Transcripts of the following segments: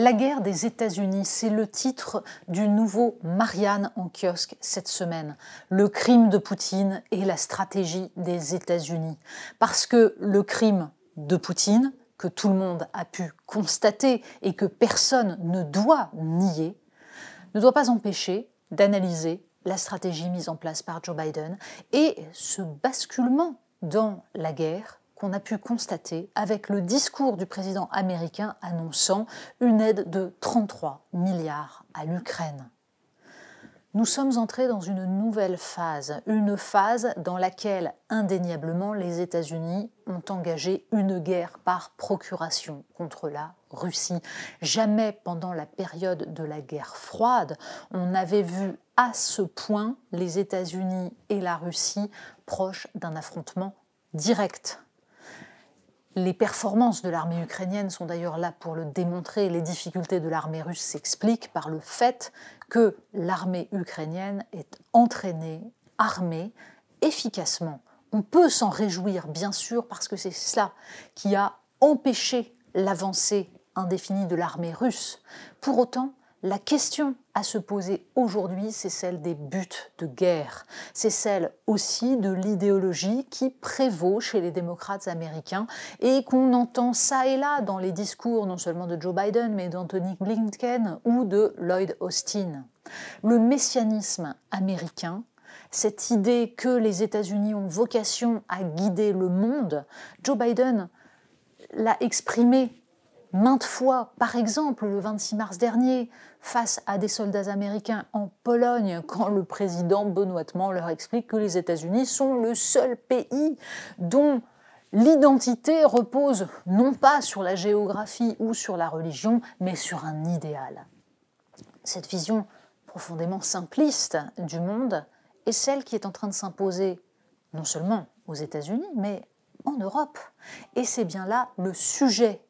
La guerre des États-Unis, c'est le titre du nouveau Marianne en kiosque cette semaine. Le crime de Poutine et la stratégie des États-Unis. Parce que le crime de Poutine, que tout le monde a pu constater et que personne ne doit nier, ne doit pas empêcher d'analyser la stratégie mise en place par Joe Biden et ce basculement dans la guerre qu'on a pu constater avec le discours du président américain annonçant une aide de 33 milliards à l'Ukraine. Nous sommes entrés dans une nouvelle phase, une phase dans laquelle indéniablement les États-Unis ont engagé une guerre par procuration contre la Russie. Jamais pendant la période de la guerre froide, on n'avait vu à ce point les États-Unis et la Russie proches d'un affrontement direct. Les performances de l'armée ukrainienne sont d'ailleurs là pour le démontrer. Les difficultés de l'armée russe s'expliquent par le fait que l'armée ukrainienne est entraînée, armée, efficacement. On peut s'en réjouir, bien sûr, parce que c'est cela qui a empêché l'avancée indéfinie de l'armée russe. Pour autant, la question à se poser aujourd'hui, c'est celle des buts de guerre. C'est celle aussi de l'idéologie qui prévaut chez les démocrates américains et qu'on entend ça et là dans les discours non seulement de Joe Biden, mais d'Anthony Blinken ou de Lloyd Austin. Le messianisme américain, cette idée que les États-Unis ont vocation à guider le monde, Joe Biden l'a exprimé maintes fois, par exemple le 26 mars dernier, face à des soldats américains en Pologne, quand le président benoîtement leur explique que les États-Unis sont le seul pays dont l'identité repose non pas sur la géographie ou sur la religion, mais sur un idéal. Cette vision profondément simpliste du monde est celle qui est en train de s'imposer non seulement aux États-Unis, mais en Europe. Et c'est bien là le sujet.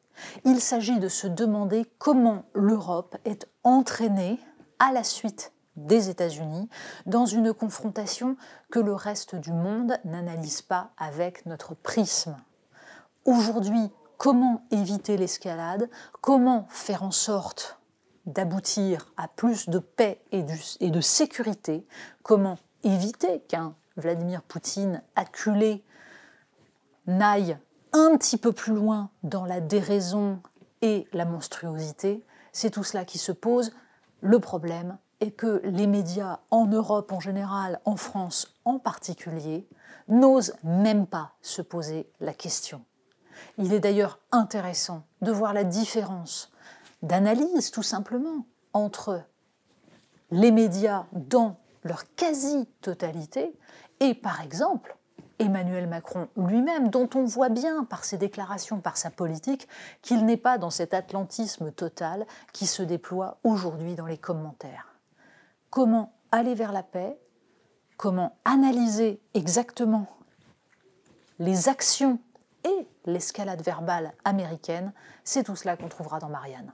Il s'agit de se demander comment l'Europe est entraînée à la suite des États-Unis dans une confrontation que le reste du monde n'analyse pas avec notre prisme. Aujourd'hui, comment éviter l'escalade? Comment faire en sorte d'aboutir à plus de paix et de sécurité? Comment éviter qu'un Vladimir Poutine acculé n'aille un petit peu plus loin dans la déraison et la monstruosité? C'est tout cela qui se pose. Le problème est que les médias en Europe en général, en France en particulier, n'osent même pas se poser la question. Il est d'ailleurs intéressant de voir la différence d'analyse tout simplement entre les médias dans leur quasi-totalité et par exemple Emmanuel Macron lui-même, dont on voit bien par ses déclarations, par sa politique, qu'il n'est pas dans cet atlantisme total qui se déploie aujourd'hui dans les commentaires. Comment aller vers la paix? Comment analyser exactement les actions et l'escalade verbale américaine? C'est tout cela qu'on trouvera dans Marianne.